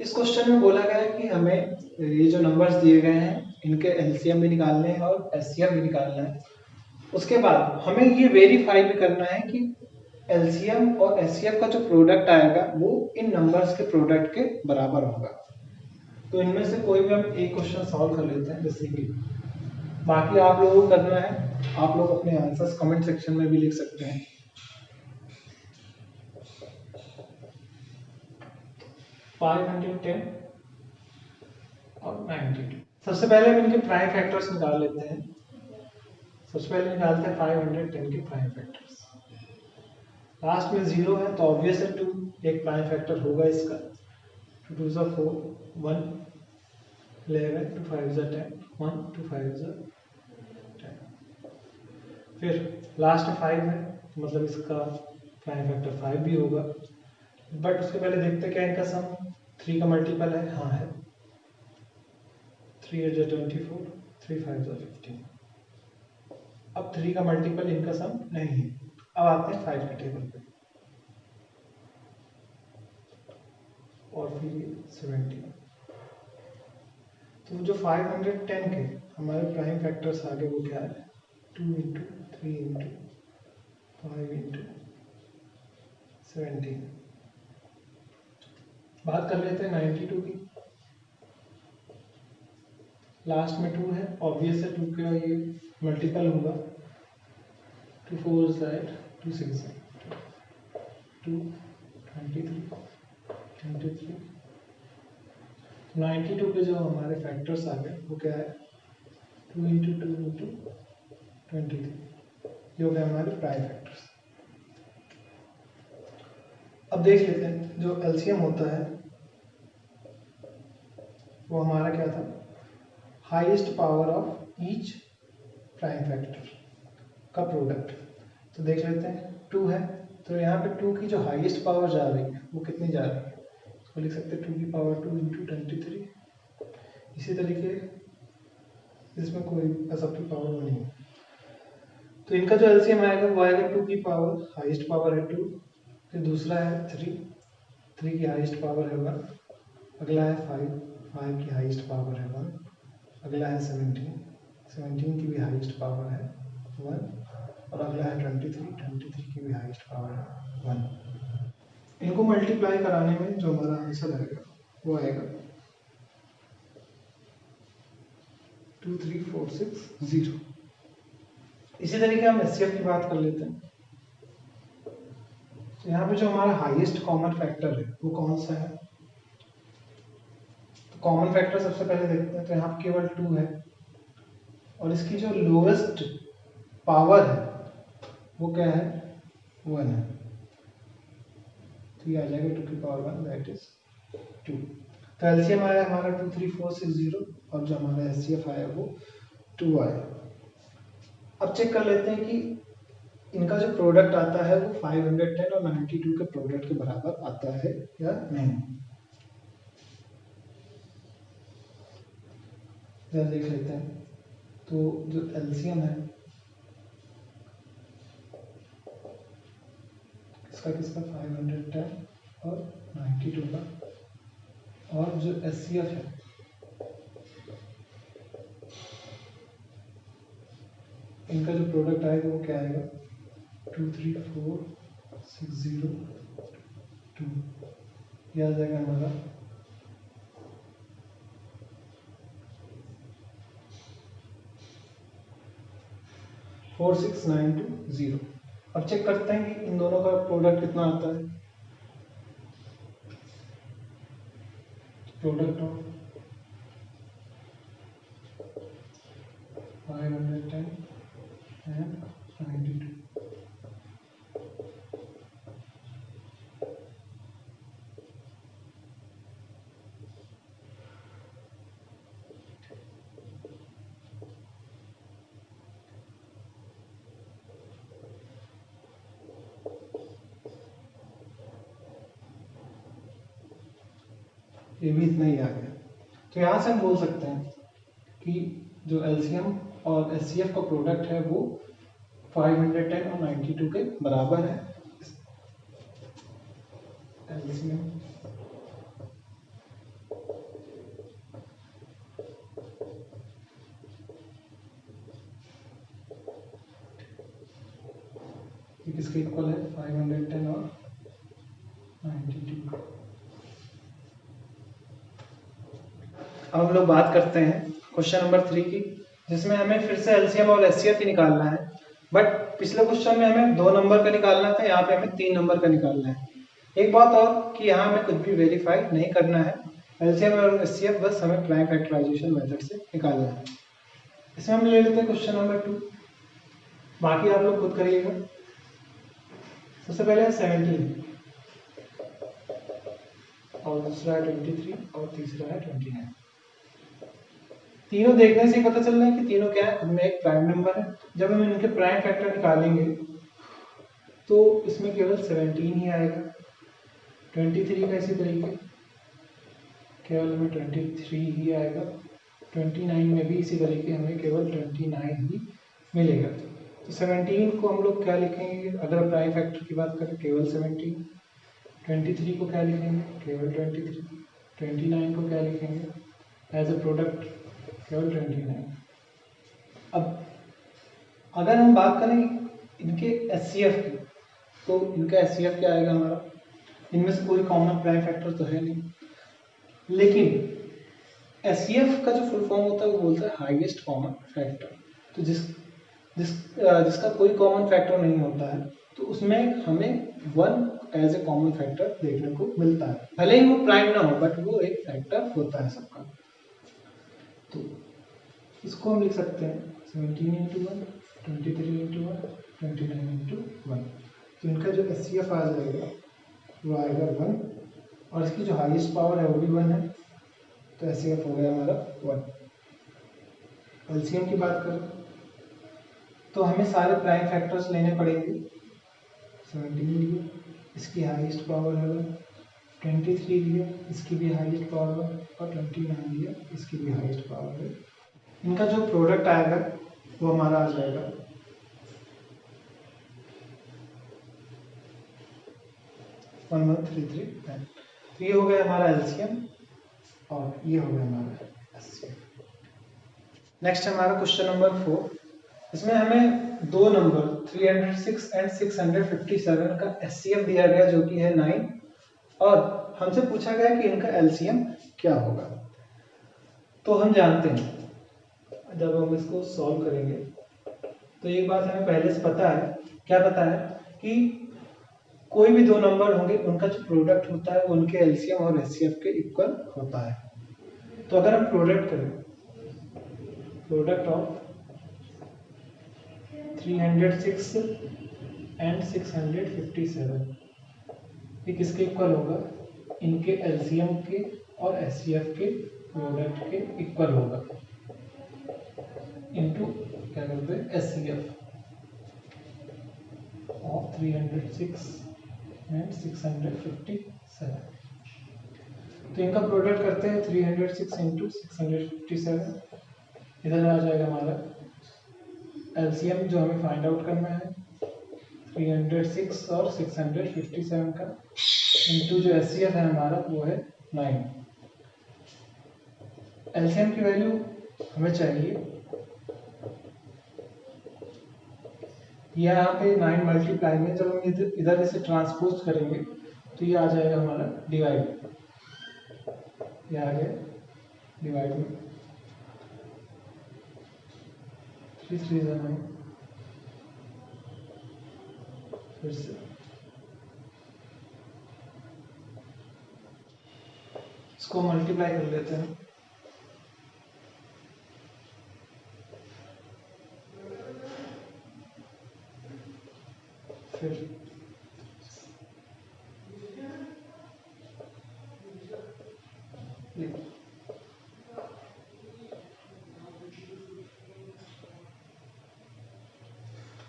इस क्वेश्चन में बोला गया है कि हमें ये जो नंबर्स दिए गए हैं इनके एलसीएम भी निकालने हैं और एचसीएफ भी निकालना है। उसके बाद हमें ये वेरीफाई भी करना है कि एलसीएम और एचसीएफ का जो प्रोडक्ट आएगा वो इन नंबर्स के प्रोडक्ट के बराबर होगा। तो इनमें से कोई भी हम एक क्वेश्चन सॉल्व कर लेते हैं बेसिकली। बाकी आप लोगों को करना है, आप लोग अपने आंसर्स कमेंट सेक्शन में भी लिख सकते हैं। और 92। सबसे पहले हम इनके प्राइम फैक्टर्स निकाल लेते हैं। सबसे पहले निकालते हैं 510 के प्राइम फैक्टर्स। लास्ट में 0 है तो ऑब्वियस है 2 एक प्राइम फैक्टर होगा इसका। 2 2 4 1 11 2 5 10 1 2 5 10। फिर लास्ट में 5 है तो मतलब इसका प्राइम फैक्टर 5 भी होगा। बट उसके पहले देखते हैं क्या इनका सम 3 का मल्टीपल है। हाँ है। 3 8 24 3 5 15। अब 3 का मल्टीपल इनका सम नहीं है। अब आते हैं 5 के टेबल पे और फिर ये 17। तो जो 510 के हमारे प्राइम फैक्टर्स आगे वो क्या है 2 इंटू 3 इंटू 5 इंटू 17। बात कर लेते हैं 92 की। लास्ट में 2 है, ऑब्वियस है 2 का ये मल्टीपल होगा। 2 4 2 6 2 23 23। 92 पे जो हमारे फैक्टर्स आ गए वो क्या है 2 इंटू 2 इंटू 23। ये हो गए हमारे प्राइम फैक्टर्स। अब देख लेते हैं जो एलसीएम होता है वो हमारा क्या था highest power of each prime factor का प्रोडक्ट। तो देख लेते हैं 2 है तो यहाँ पे 2 की जो हाईएस्ट पावर जा रही है वो कितनी जा रही है, उसको लिख सकते हैं 2 की पावर 2 इंटू 23। इसी तरीके इसमें कोई सबकी पावर वो नहीं है तो इनका जो एलसीएम आएगा वो आएगा 2 की पावर हाईएस्ट पावर है 2, फिर दूसरा है 3 की हाईएस्ट पावर है 1, अगला है 5 की हाईएस्ट पावर है 1, अगला है 17 की भी हाईएस्ट पावर है 1, और अगला है 23 की भी हाईएस्ट पावर है 1। इनको मल्टीप्लाई कराने में जो हमारा आंसर आएगा वो आएगा 2 3 4 6 0। इसी तरीके हम एचसीएफ की बात कर लेते हैं। तो यहाँ पे जो हमारा हाईएस्ट कॉमन फैक्टर है वो कौन सा है, तो कॉमन फैक्टर सबसे पहले देखते हैं। तो यहाँ पे केवल 2 है और इसकी जो लोएस्ट पावर है वो क्या है 1 है। तो ये आ जाएगा 2 की पावर 1 दैट इज 2। तो एलसीएम आया हमारा 2 3 4 6 0 और जो हमारा एचसीएफ आया वो 2 आया। अब चेक कर लेते हैं कि इनका जो प्रोडक्ट आता है वो 510 और 92 के प्रोडक्ट के बराबर आता है या नहीं। जरा देख लेते हैं। तो जो एलसीएम है इसका किसका 510 और 92 का, और जो एचसीएफ है इनका जो प्रोडक्ट आएगा वो क्या आएगा 2 3 4 6 0 2। यह आ जाएगा हमारा 4 6 9 2 0। अब चेक करते हैं कि इन दोनों का प्रोडक्ट कितना आता है। Product of 510 and 92। ये भी इतना ही आ गया। तो यहाँ से हम बोल सकते हैं कि जो एलसीएम और एचसीएफ का प्रोडक्ट है वो 510 और 92 के बराबर है। एलसीएम ये किसके इक्वल है 510 और 92। अब हम लोग बात करते हैं क्वेश्चन नंबर 3 की, जिसमें हमें फिर से एलसीएम और एचसीएफ ही निकालना है। बट पिछले क्वेश्चन में हमें 2 नंबर का निकालना था, यहाँ पे हमें 3 नंबर का निकालना है। एक बात और कि यहाँ हमें कुछ भी वेरीफाई नहीं करना है, एलसीएम और एचसीएफ बस हमें प्राइम फैक्टराइजेशन मेथड से निकालना है। इसमें हम ले लेते हैं क्वेश्चन नंबर 2, बाकी आप लोग खुद करिएगा। सबसे पहले है 17 और दूसरा है 23 और तीसरा है 29। तीनों देखने से पता चल रहा है कि तीनों क्या है, उनमें एक प्राइम नंबर है। जब हम इनके प्राइम फैक्टर निकालेंगे तो इसमें केवल 17 ही आएगा। 23 का इसी तरीके केवल हमें 23 ही आएगा। 29 में भी इसी तरीके हमें केवल 29 ही मिलेगा। तो 17 को हम लोग क्या लिखेंगे, अगर प्राइम फैक्टर की बात करें केवल 17। 23 को क्या लिखेंगे, केवल 23। 29 को क्या लिखेंगे एज ए प्रोडक्ट, केवल 29। अब अगर हम बात करें इनके एचसीएफ की, तो इनका एचसीएफ क्या आएगा हमारा, इनमें से कोई कॉमन प्राइम फैक्टर तो है नहीं, लेकिन एचसीएफ का जो फुल फॉर्म होता है वो बोलता है हाईएस्ट कॉमन फैक्टर। तो जिसका कोई कॉमन फैक्टर नहीं होता है तो उसमें हमें 1 एज ए कॉमन फैक्टर देखने को मिलता है, भले ही वो प्राइम ना हो बट वो एक फैक्टर होता है सबका। तो इसको हम लिख सकते हैं 17 × 1, 23 × 1, 29 × 1। तो इनका जो एचसीएफ आ जाएगा वो आएगा 1, और इसकी जो हाईएस्ट पावर है वो भी 1 है, तो एचसीएफ हो गया हमारा 1। एलसीएम की बात करें तो हमें सारे प्राइम फैक्टर्स लेने पड़ेंगे। 17 लिए, इसकी हाईएस्ट पावर है 1, 23 लिए, इसकी भी हाईएस्ट पावर है, और 29 लिए, इसकी भी हाईएस्ट पावर है। इनका जो प्रोडक्ट आएगा वो हमारा आ जाएगा 1133। तो ये हो गया हमारा एलसीएम और ये हो गया हमारा एचसीएफ। नेक्स्ट है हमारा क्वेश्चन नंबर 4। इसमें हमें 2 नंबर 306 एंड 657 का एचसीएफ दिया गया जो कि है 9, और हमसे पूछा गया कि इनका एलसीएम क्या होगा। तो हम जानते हैं जब हम इसको सॉल्व करेंगे तो एक बात हमें पहले से पता है, क्या पता है कि कोई भी 2 नंबर होंगे उनका जो प्रोडक्ट होता है वो उनके एलसीएम और एचसीएफ के इक्वल होता है। तो अगर हम प्रोडक्ट करें, प्रोडक्ट ऑफ 306 एंड 657 ये किसके इक्वल होगा, इनके एलसीएम के और एचसीएफ के प्रोडक्ट के इक्वल होगा, इनटू क्या करते हैं एचसीएफ ऑफ 306 एंड 657। तो इनका प्रोडक्ट करते हैं 306 इंटू 657, इधर आ जाएगा हमारा एलसीएम जो हमें फाइंड आउट करना है 306 और 657 का, इंटू जो एचसीएफ है हमारा वो है 9। एलसीएम की वैल्यू हमें चाहिए, यहाँ पे 9 मल्टीप्लाई में जब हम इधर इसे ट्रांसपोज करेंगे तो ये आ जाएगा हमारा डिवाइड, ये आ गया डिवाइड में 3 3 9। फिर से इसको मल्टीप्लाई कर लेते हैं, फिर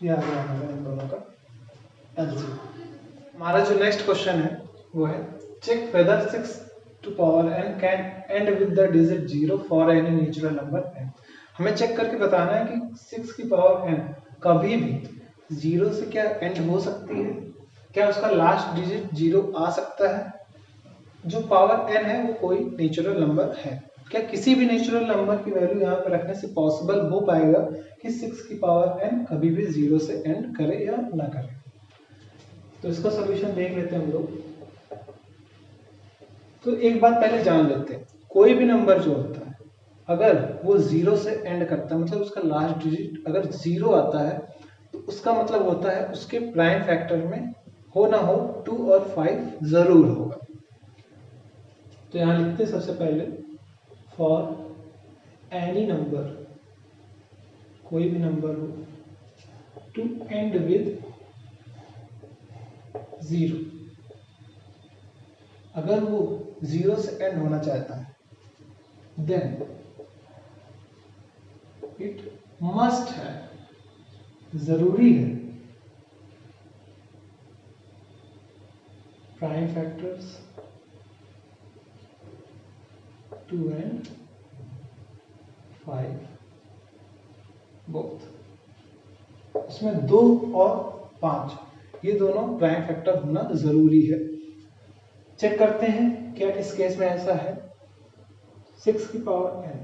ये आ गया हमारा इन दोनों का एलसीएम। हमारा जो नेक्स्ट क्वेश्चन है वो है check whether 6 to power n can end with the digit 0 for any natural number n। हमें चेक करके बताना है कि 6 की पावर n कभी भी 0 से क्या एंड हो सकती है, क्या उसका लास्ट डिजिट 0 आ सकता है, जो पावर n है वो कोई नेचुरल नंबर है, क्या किसी भी नेचुरल नंबर की वैल्यू यहाँ पर रखने से पॉसिबल हो पाएगा कि 6 की पावर n कभी भी 0 से एंड करे या ना करे। तो इसका सोल्यूशन देख लेते हैं हम लोग। तो एक बात पहले जान लेते हैं, कोई भी नंबर जो होता है अगर वो 0 से एंड करता है, मतलब उसका लास्ट डिजिट अगर 0 आता है, तो उसका मतलब होता है उसके प्राइम फैक्टर में हो ना हो 2 और 5 जरूर होगा। तो यहां लिखते हैं सबसे पहले, फॉर एनी नंबर, कोई भी नंबर हो, टू एंड विद 0, अगर वो 0 से एंड होना चाहता है, देन इट मस्ट है, जरूरी है, प्राइम फैक्टर्स 2 and 5 बोथ। इसमें 2 और 5 ये दोनों प्राइम फैक्टर होना जरूरी है। चेक करते हैं क्या इस केस में ऐसा है। 6 की पावर n,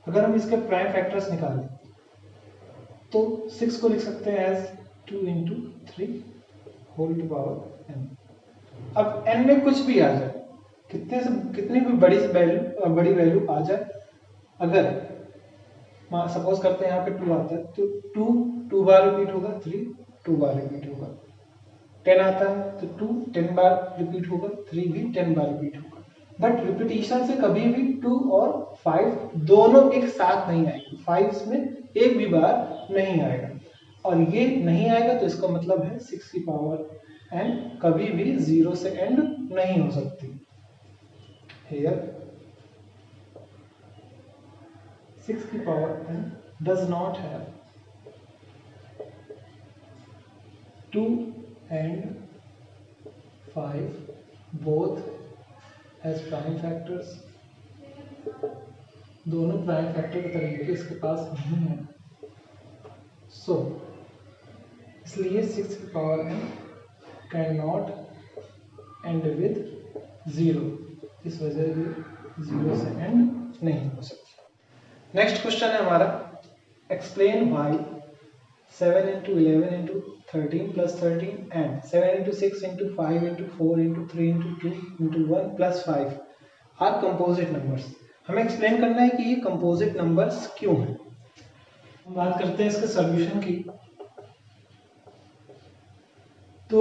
अगर हम इसके प्राइम फैक्टर्स निकालें तो 6 को लिख सकते हैं as 2 into 3 whole to power n। अब n में कुछ भी आ जाए, कितनी भी बड़ी वैल्यू आ जाए, अगर सपोज करते हैं यहाँ पे 2 आता है तो 2 बार रिपीट होगा, 3 2 बार रिपीट होगा, 10 आता है तो 2 10 बार रिपीट होगा, 3 भी 10 बार रिपीट होगा। बट रिपीटिशन से कभी भी 2 और 5 दोनों एक साथ नहीं आएंगे, 5 में एक भी बार नहीं आएगा, और ये नहीं आएगा तो इसका मतलब है 6 की पावर n कभी भी 0 से एंड नहीं हो सकती। Here 6 की power n does not have 2 and 5 both as prime factors, दोनों प्राइम फैक्टर के तरीके इसके पास नहीं है। सो इसलिए 6 की power n can not and with 0, इस वजह से 0 से एंड नहीं हो सकता। नेक्स्ट क्वेश्चन है हमारा, explain why 7 into 11 into 13 plus 13 and 7 into 6 into 5 into 4 into 3 into 2 into 1 plus 5 are composite numbers. हमें एक्सप्लेन करना है कि ये कंपोजिट नंबर्स क्यों हैं। हम बात करते हैं इसके सॉल्यूशन की। तो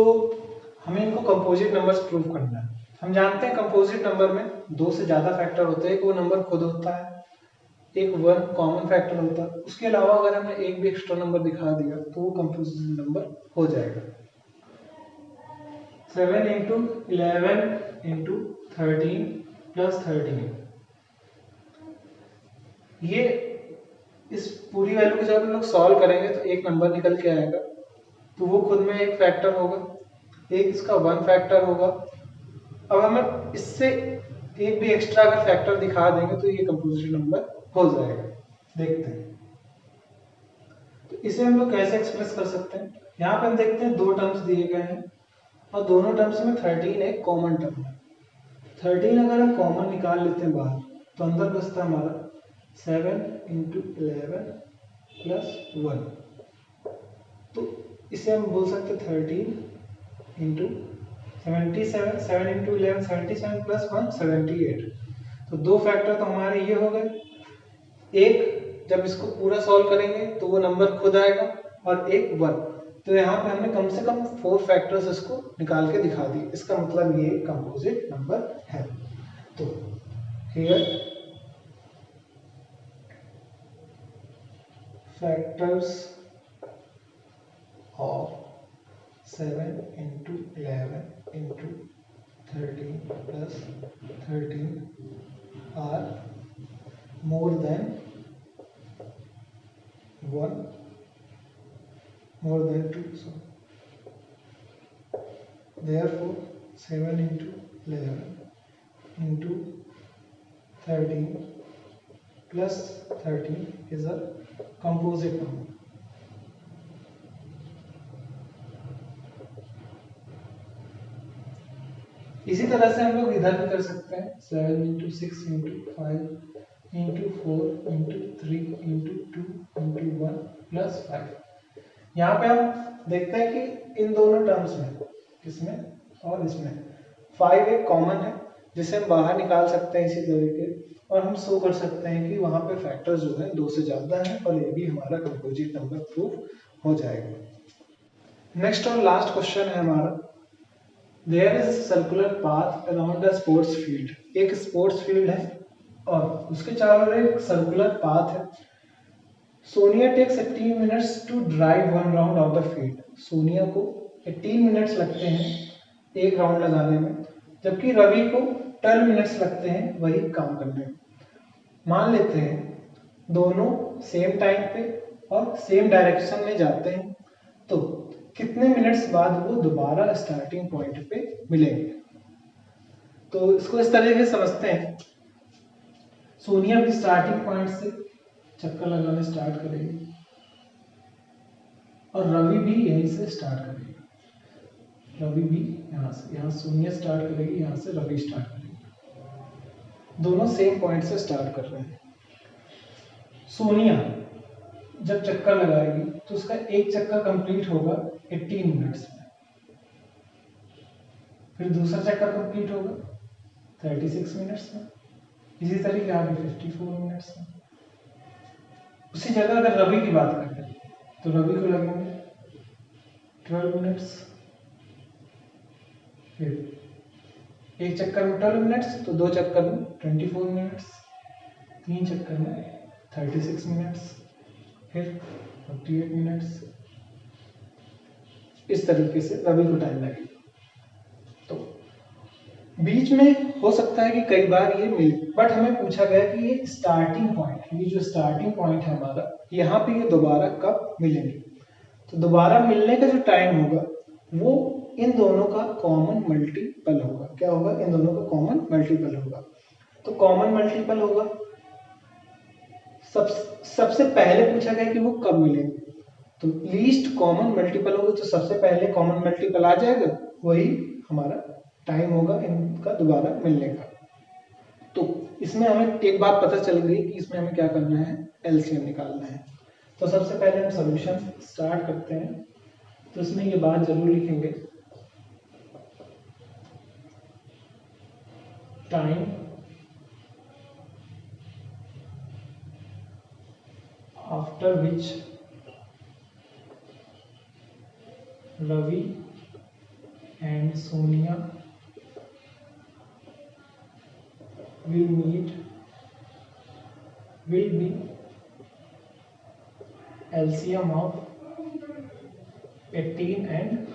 हमें इनको कंपोजिट नंबर्स प्रूव करना है। हम जानते हैं कंपोजिट नंबर में 2 से ज्यादा फैक्टर होते हैं, एक वो नंबर खुद होता है, एक 1 कॉमन फैक्टर होता है, उसके अलावा अगर हमने एक भी एक्स्ट्रा नंबर दिखा दिया तो वो कंपोजिट नंबर हो जाएगा। 7 into 11 into 13 plus 13, ये इस पूरी वैल्यू को जब हम लोग सॉल्व करेंगे तो एक नंबर निकल के आएगा, तो वो खुद में एक फैक्टर होगा, एक इसका 1 फैक्टर होगा। अब हमें इससे एक भी एक्स्ट्रा अगर फैक्टर दिखा देंगे तो ये कंपोजिट नंबर हो जाएगा। देखते हैं तो इसे हम लोग कैसे एक्सप्रेस कर सकते हैं। यहाँ पे हम देखते हैं 2 टर्म्स दिए गए हैं और दोनों टर्म्स में 13 एक कॉमन टर्म है। 13 अगर हम कॉमन निकाल लेते हैं बाहर तो अंदर बचता है हमारा 7 into 11 plus 1, तो इसे हम बोल सकते हैं 13 into 77, 7 into 11 77 plus 1 78। तो 2 फैक्टर तो हमारे ये हो गए, एक जब इसको पूरा सॉल्व करेंगे तो वो नंबर खुद आएगा और एक 1, तो यहाँ पे हमने कम से कम 4 फैक्टर्स इसको निकाल के दिखा दिए, इसका मतलब ये कंपोजिट नंबर है। तो here factors of 7 into 11 into 13 plus 13 are more than 1, more than 2, so therefore 7 into 11 into 13 plus 13 is a composite number। इसी तरह से हम लोग इधर भी कर सकते हैं, 7 into 6 into 5 into 4 into 3 into 2 into 1 plus 5। यहाँ पे हम देखते हैं कि इन दोनों टर्म्स में किसमें और इसमें। 5 एक कॉमन है जिसे हम बाहर निकाल सकते हैं इसी तरीके, और हम शो कर सकते हैं कि वहाँ पे फैक्टर्स जो है 2 से ज़्यादा है, और ये भी हमारा कंपोजिट नंबर प्रूफ हो जाएगा। नेक्स्ट और लास्ट क्वेश्चन है हमारा, there is circular path around the sports field. एक स्पोर्ट्स फील्ड है और उसके चारों ओर एक सर्कुलर पाथ है। Sonia takes 18 minutes to drive 1 round of the field. Sonia को 18 मिनट्स लगते हैं एक राउंड लगाने में, जबकि रवि को 12 मिनट्स लगते हैं वही काम करने में। मान लेते हैं दोनों सेम टाइम पे और सेम डायरेक्शन में जाते हैं, तो कितने मिनट्स बाद वो दोबारा स्टार्टिंग पॉइंट पे मिलेंगे। तो इसको इस तरीके से समझते हैं, सोनिया भी स्टार्टिंग पॉइंट से चक्कर लगाने स्टार्ट करेगी और रवि भी यहीं से स्टार्ट करेगा। रवि भी यहाँ से, यहाँ सोनिया स्टार्ट करेगी, यहाँ से रवि स्टार्ट करेगी। दोनों सेम पॉइंट से स्टार्ट कर रहे हैं। सोनिया जब चक्कर लगाएगी तो उसका एक चक्कर कंप्लीट होगा 18 मिनट्स में, फिर दूसरा चक्कर कंप्लीट होगा 36 मिनट्स में, इसी तरीके आगे 54 मिनट्स में। उसी जगह अगर रवि की बात करें तो रवि को लगेंगे 12 मिनट्स, फिर एक चक्कर में 12 मिनट्स, तो 2 चक्कर में 24 मिनट्स, 3 चक्कर में 36 मिनट्स, फिर 48 मिनट्स। इस तरीके से रवि को टाइम लगेगा। तो बीच में हो सकता है कि कई बार ये मिले, बट हमें पूछा गया कि ये स्टार्टिंग पॉइंट, ये जो स्टार्टिंग पॉइंट है हमारा, यहाँ पे ये दोबारा कब मिलेंगे। तो दोबारा मिलने का जो टाइम होगा वो इन दोनों का कॉमन मल्टीपल होगा। क्या होगा? इन दोनों का कॉमन मल्टीपल होगा। तो कॉमन मल्टीपल होगा, सबसे पहले पूछा गया कि वो कब मिलेंगे, तो लीस्ट कॉमन मल्टीपल होगा, तो सबसे पहले कॉमन मल्टीपल आ जाएगा, वही हमारा टाइम होगा इनका दोबारा मिलने का। तो इसमें हमें एक बात पता चल गई कि इसमें हमें क्या करना है, एलसीएम निकालना है। तो सबसे पहले हम सॉल्यूशन स्टार्ट करते हैं। तो इसमें ये बात जरूर लिखेंगे, time after which Ravi and Sonia will meet will be LCM of 18 and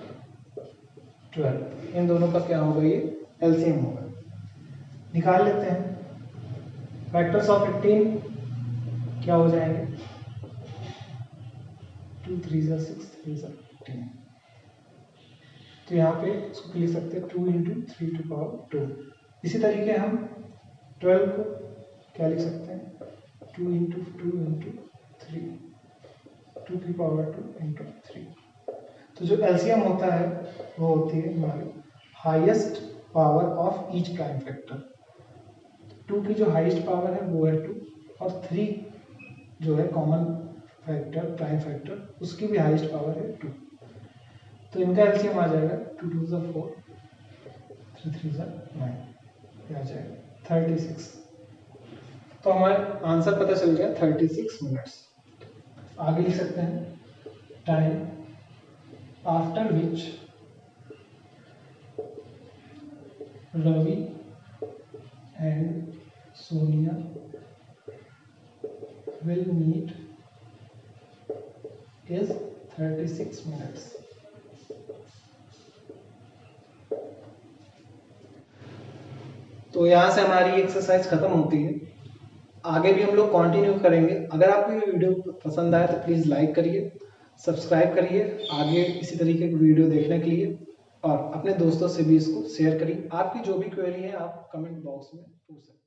12। इन दोनों का क्या होगा? ये LCM होगा। निकाल लेते हैं। फैक्टर्स ऑफ 18 क्या हो जाएंगे? 2 3 6 3 18। तो यहाँ पे इसको लिख सकते हैं 2 × 3 टू पावर 2। इसी तरीके हम 12 को क्या लिख सकते हैं? 2 × 2 × 3 2 की पावर 2 × 3। तो जो एलसीएम होता है वो होती है हमारी highest power of each prime factor. 2 की जो हाईएस्ट पावर है वो है 2, और 3 जो है कॉमन फैक्टर, प्राइम फैक्टर, उसकी भी हाईएस्ट पावर है 2। तो इनका एलसीएम आ जाएगा 2 2 = 4, 3 3 = 9, ये आ जाएगा 36। तो हमारा आंसर पता चल गया 36 मिनट्स। आगे लिख सकते हैं, time after which Ravi and Sonia will meet is 36 minutes। तो यहाँ से हमारी एक्सरसाइज खत्म होती है। आगे भी हम लोग कंटिन्यू करेंगे। अगर आपको ये वीडियो पसंद आए तो प्लीज़ लाइक करिए, सब्सक्राइब करिए आगे इसी तरीके की वीडियो देखने के लिए, और अपने दोस्तों से भी इसको शेयर करिए। आपकी जो भी क्वेरी है आप कमेंट बॉक्स में पूछ सकते हैं।